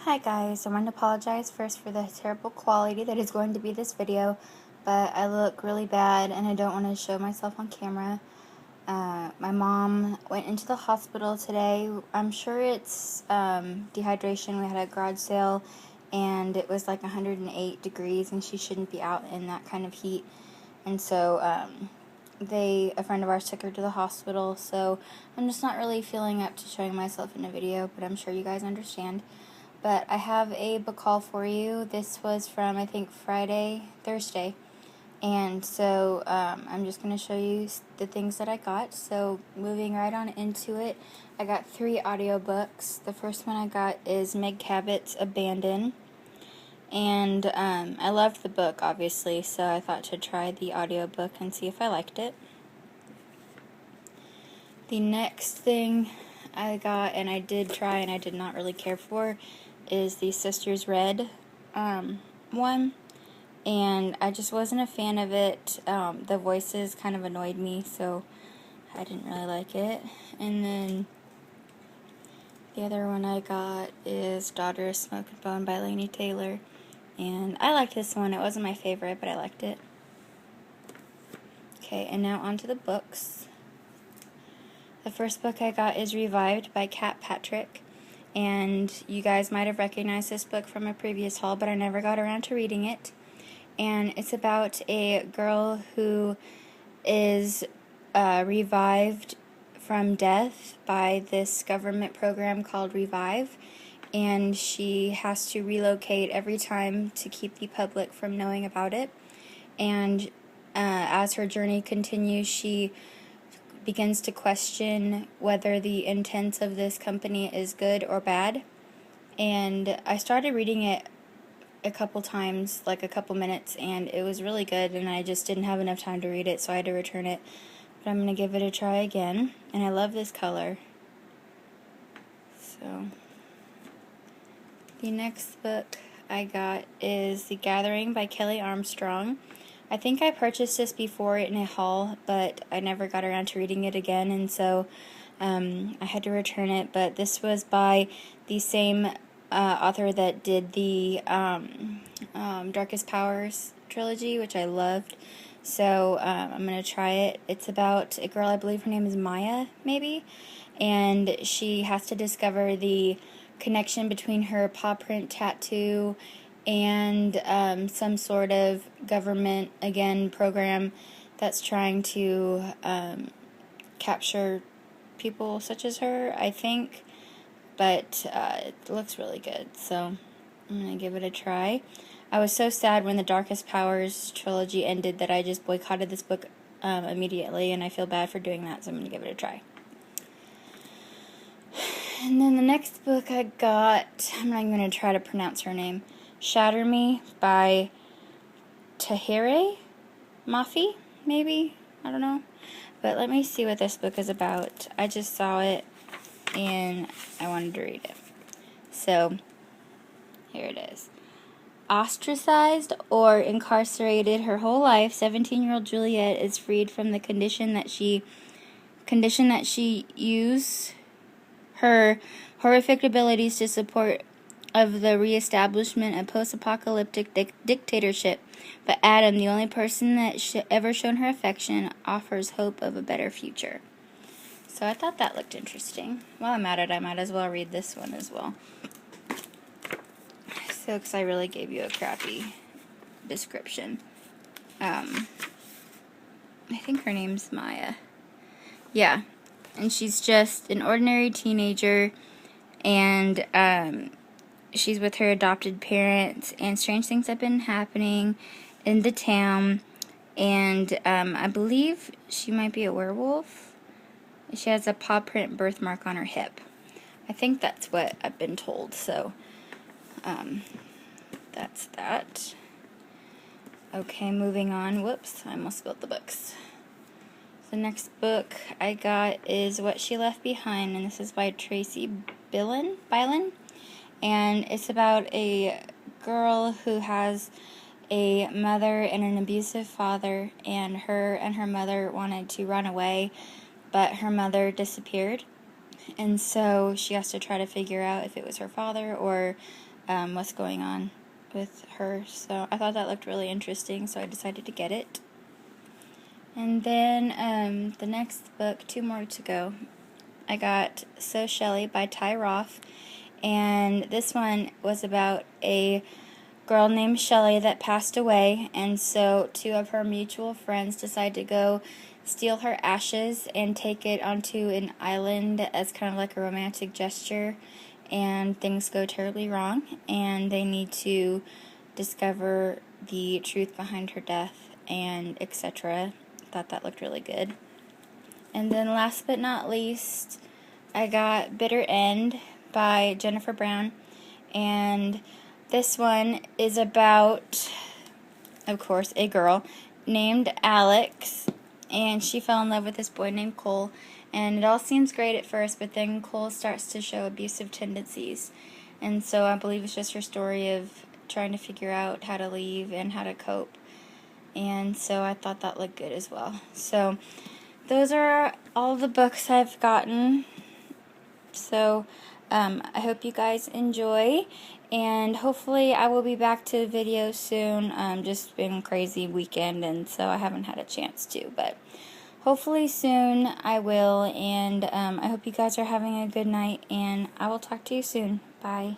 Hi guys, I want to apologize first for the terrible quality that is going to be this video, but I look really bad and I don't want to show myself on camera. My mom went into the hospital today. I'm sure it's dehydration. We had a garage sale and it was like 108 degrees and she shouldn't be out in that kind of heat. And so a friend of ours took her to the hospital, so I'm just not really feeling up to showing myself in a video, but I'm sure you guys understand. But I have a book haul for you. This was from, I think, Thursday. And so I'm just going to show you the things that I got. So moving right on into it, I got 3 audiobooks. The first one I got is Meg Cabot's Abandon. And I loved the book, obviously, so I thought to try the audiobook and see if I liked it. The next thing I got, and I did try and I did not really care for, is the Sisters Red one, and I just wasn't a fan of it. The voices kind of annoyed me, so I didn't really like it. And then the other one I got is Daughter of Smoke and Bone by Laini Taylor, and I liked this one. It wasn't my favorite, but I liked it. Okay, and now on to the books. The first book I got is Revived by Kat Patrick. And you guys might have recognized this book from a previous haul, but I never got around to reading it. And it's about a girl who is revived from death by this government program called Revive. And she has to relocate every time to keep the public from knowing about it. And as her journey continues, she begins to question whether the intent of this company is good or bad. And I started reading it a couple times, like a couple minutes, and it was really good, and I just didn't have enough time to read it, so I had to return it. But I'm going to give it a try again, and I love this color. So, the next book I got is The Gathering by Kelly Armstrong. I think I purchased this before in a haul, but I never got around to reading it again, and so I had to return it. But this was by the same author that did the Darkest Powers trilogy, which I loved. So I'm going to try it. It's about a girl, I believe her name is Maya, maybe, and she has to discover the connection between her paw print tattoo and some sort of government, again, program that's trying to capture people such as her, I think. But it looks really good, so I'm going to give it a try. I was so sad when the Darkest Powers trilogy ended that I just boycotted this book immediately, and I feel bad for doing that, so I'm going to give it a try. And then the next book I got, I'm not even going to try to pronounce her name, Shatter Me by Tahereh Mafi, maybe? I don't know. But let me see what this book is about. I just saw it and I wanted to read it. So, here it is. Ostracized or incarcerated her whole life, 17-year-old Juliet is freed from the condition that she use her horrific abilities to support of the reestablishment of post-apocalyptic dictatorship. But Adam, the only person that ever shown her affection, offers hope of a better future. So I thought that looked interesting. While I'm at it, I might as well read this one as well. So, because I really gave you a crappy description. I think her name's Maya. Yeah. And she's just an ordinary teenager, and she's with her adopted parents, and strange things have been happening in the town, and I believe she might be a werewolf. She has a paw print birthmark on her hip. I think that's what I've been told, so that's that. Okay, moving on. Whoops, I almost spilled the books. The next book I got is What She Left Behind, and this is by Tracy Bylan, and it's about a girl who has a mother and an abusive father, and her mother wanted to run away, but her mother disappeared, and so she has to try to figure out if it was her father or what's going on with her. So I thought that looked really interesting, so I decided to get it. And then the next book, 2 more to go, I got So Shelley by Ty Roth, and this one was about a girl named Shelley that passed away, and so 2 of her mutual friends decide to go steal her ashes and take it onto an island as kind of like a romantic gesture, and things go terribly wrong, and they need to discover the truth behind her death, and etc. Thought that looked really good. And then last but not least, I got Bitter End by Jennifer Brown, and this one is about, of course, a girl named Alex, and she fell in love with this boy named Cole, and it all seems great at first, but then Cole starts to show abusive tendencies, and so I believe it's just her story of trying to figure out how to leave and how to cope, and so I thought that looked good as well. So those are all the books I've gotten. So I hope you guys enjoy, and hopefully I will be back to videos soon. Just been a crazy weekend, and so I haven't had a chance to, but hopefully soon I will, and I hope you guys are having a good night, and I will talk to you soon. Bye.